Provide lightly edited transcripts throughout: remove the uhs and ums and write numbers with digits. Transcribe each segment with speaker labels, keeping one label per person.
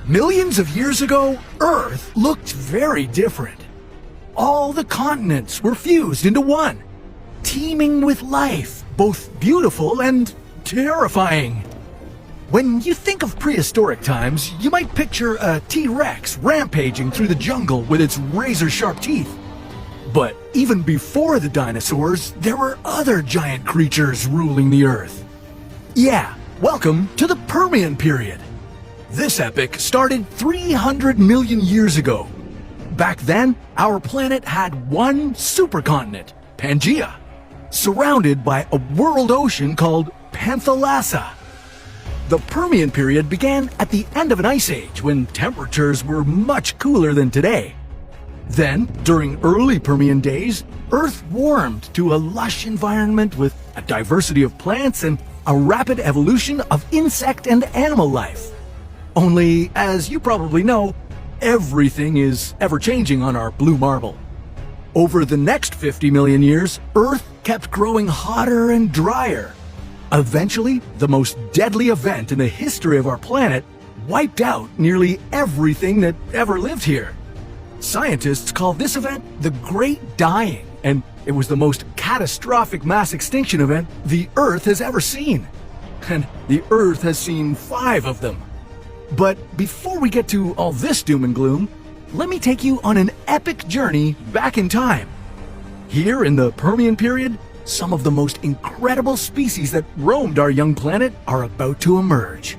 Speaker 1: Millions of years ago, Earth looked very different. All the continents were fused into one, teeming with life, both beautiful and terrifying. When you think of prehistoric times, you might picture a T-Rex rampaging through the jungle with its razor-sharp teeth. But even before the dinosaurs, there were other giant creatures ruling the Earth. Yeah, welcome to the Permian period. This epoch started 300 million years ago. Back then, our planet had one supercontinent, Pangaea, surrounded by a world ocean called Panthalassa. The Permian period began at the end of an ice age when temperatures were much cooler than today. Then, during early Permian days, Earth warmed to a lush environment with a diversity of plants and a rapid evolution of insect and animal life. Only, as you probably know, everything is ever-changing on our blue marble. Over the next 50 million years, Earth kept growing hotter and drier. Eventually, the most deadly event in the history of our planet wiped out nearly everything that ever lived here. Scientists call this event the Great Dying, and it was the most catastrophic mass extinction event the Earth has ever seen. And the Earth has seen 5 of them. But before we get to all this doom and gloom, let me take you on an epic journey back in time. Here in the Permian period, some of the most incredible species that roamed our young planet are about to emerge.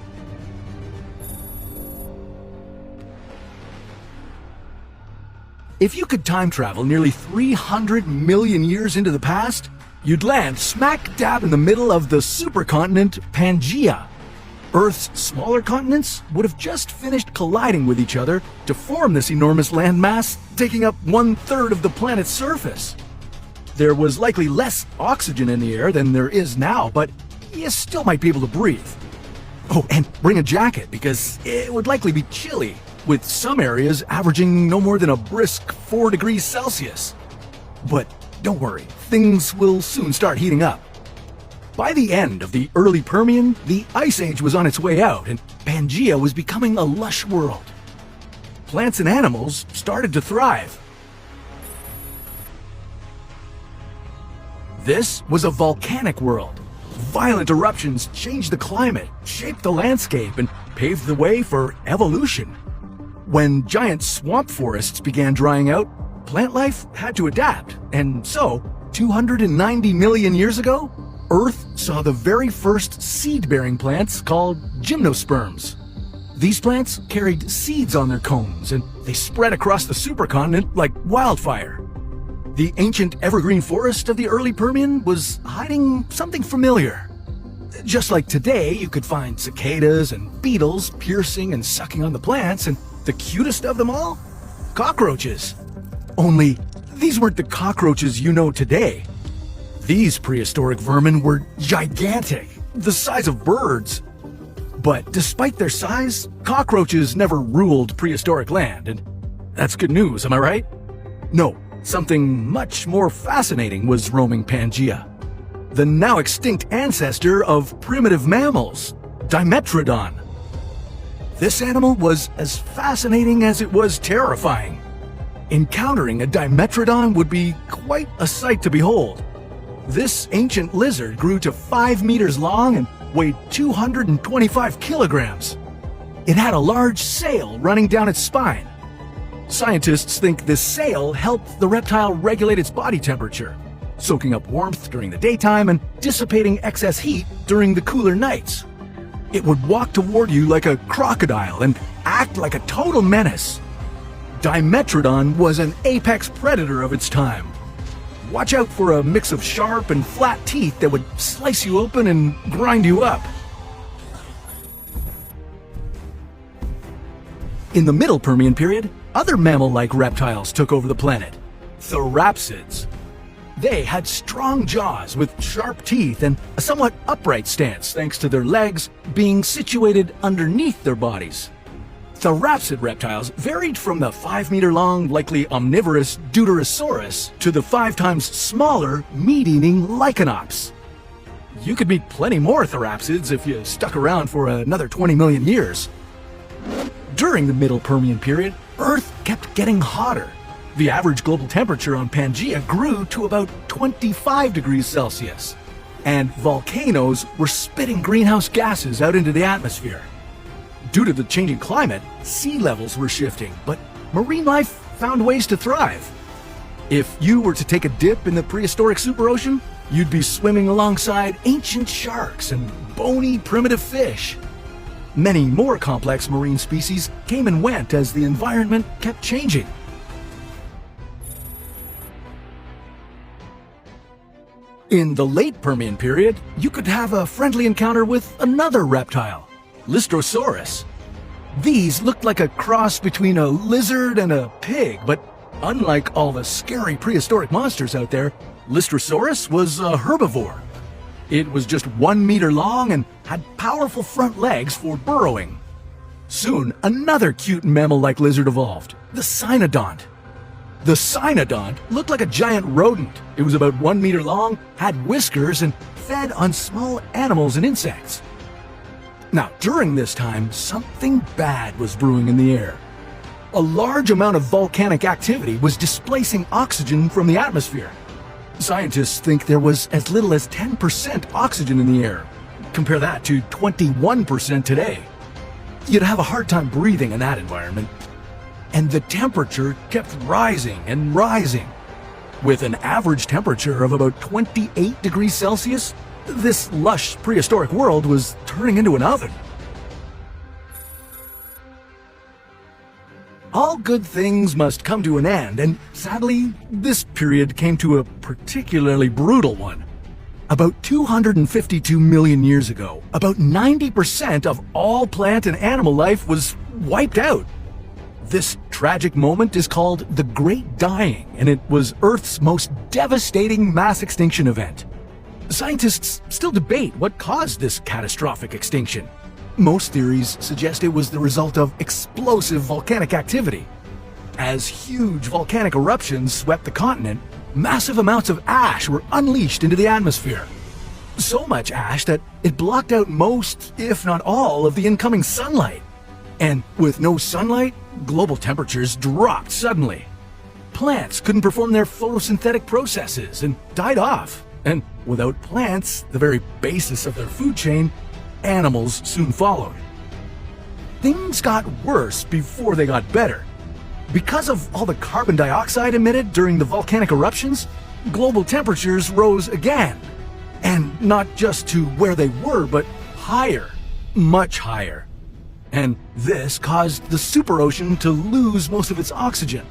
Speaker 1: If you could time travel nearly 300 million years into the past, you'd land smack dab in the middle of the supercontinent Pangaea. Earth's smaller continents would have just finished colliding with each other to form this enormous landmass, taking up 1/3 of the planet's surface. There was likely less oxygen in the air than there is now, but you still might be able to breathe. Oh, and bring a jacket because it would likely be chilly, with some areas averaging no more than a brisk 4 degrees Celsius. But don't worry, things will soon start heating up. By the end of the early Permian, the Ice Age was on its way out and Pangaea was becoming a lush world. Plants and animals started to thrive. This was a volcanic world. Violent eruptions changed the climate, shaped the landscape, and paved the way for evolution. When giant swamp forests began drying out, plant life had to adapt, and so, 290 million years ago, Earth saw the very first seed-bearing plants called gymnosperms. These plants carried seeds on their cones, and they spread across the supercontinent like wildfire. The ancient evergreen forest of the early Permian was hiding something familiar. Just like today, you could find cicadas and beetles piercing and sucking on the plants, and the cutest of them all? Cockroaches. Only, these weren't the cockroaches you know today. These prehistoric vermin were gigantic, the size of birds. But despite their size, cockroaches never ruled prehistoric land, and that's good news, am I right? No, something much more fascinating was roaming Pangaea. The now extinct ancestor of primitive mammals, Dimetrodon. This animal was as fascinating as it was terrifying. Encountering a Dimetrodon would be quite a sight to behold. This ancient lizard grew to 5 meters long and weighed 225 kilograms. It had a large sail running down its spine. Scientists think this sail helped the reptile regulate its body temperature, soaking up warmth during the daytime and dissipating excess heat during the cooler nights. It would walk toward you like a crocodile and act like a total menace. Dimetrodon was an apex predator of its time. Watch out for a mix of sharp and flat teeth that would slice you open and grind you up. In the Middle Permian period, other mammal-like reptiles took over the planet. Therapsids. They had strong jaws with sharp teeth and a somewhat upright stance thanks to their legs being situated underneath their bodies. Therapsid reptiles varied from the 5-meter-long, likely omnivorous Deuterosaurus to the 5 times smaller, meat-eating Lycanops. You could meet plenty more therapsids if you stuck around for another 20 million years. During the Middle Permian period, Earth kept getting hotter. The average global temperature on Pangaea grew to about 25 degrees Celsius, and volcanoes were spitting greenhouse gases out into the atmosphere. Due to the changing climate, sea levels were shifting, but marine life found ways to thrive. If you were to take a dip in the prehistoric superocean, you'd be swimming alongside ancient sharks and bony primitive fish. Many more complex marine species came and went as the environment kept changing. In the late Permian period, you could have a friendly encounter with another reptile, Lystrosaurus. These looked like a cross between a lizard and a pig, but unlike all the scary prehistoric monsters out there, Lystrosaurus was a herbivore. It was just 1 meter long and had powerful front legs for burrowing. Soon, another cute mammal-like lizard evolved, the cynodont. The cynodont looked like a giant rodent. It was about 1 meter long, had whiskers, and fed on small animals and insects. Now, during this time, something bad was brewing in the air. A large amount of volcanic activity was displacing oxygen from the atmosphere. Scientists think there was as little as 10% oxygen in the air. Compare that to 21% today. You'd have a hard time breathing in that environment. And the temperature kept rising and rising. With an average temperature of about 28 degrees Celsius, this lush prehistoric world was turning into an oven. All good things must come to an end, and sadly, this period came to a particularly brutal one. About 252 million years ago, about 90% of all plant and animal life was wiped out. This tragic moment is called the Great Dying, and it was Earth's most devastating mass extinction event. Scientists still debate what caused this catastrophic extinction. Most theories suggest it was the result of explosive volcanic activity. As huge volcanic eruptions swept the continent, massive amounts of ash were unleashed into the atmosphere. So much ash that it blocked out most, if not all, of the incoming sunlight. And with no sunlight, global temperatures dropped suddenly. Plants couldn't perform their photosynthetic processes and died off. And without plants, the very basis of their food chain, animals soon followed. Things got worse before they got better. Because of all the carbon dioxide emitted during the volcanic eruptions, global temperatures rose again. And not just to where they were, but higher, much higher. And this caused the superocean to lose most of its oxygen.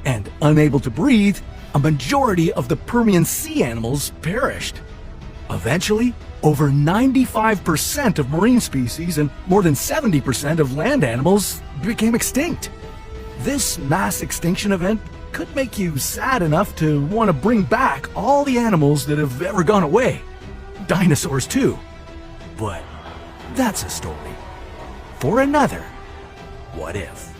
Speaker 1: And unable to breathe, a majority of the Permian sea animals perished. Eventually, over 95% of marine species and more than 70% of land animals became extinct. This mass extinction event could make you sad enough to want to bring back all the animals that have ever gone away. Dinosaurs too. But that's a story for another What If.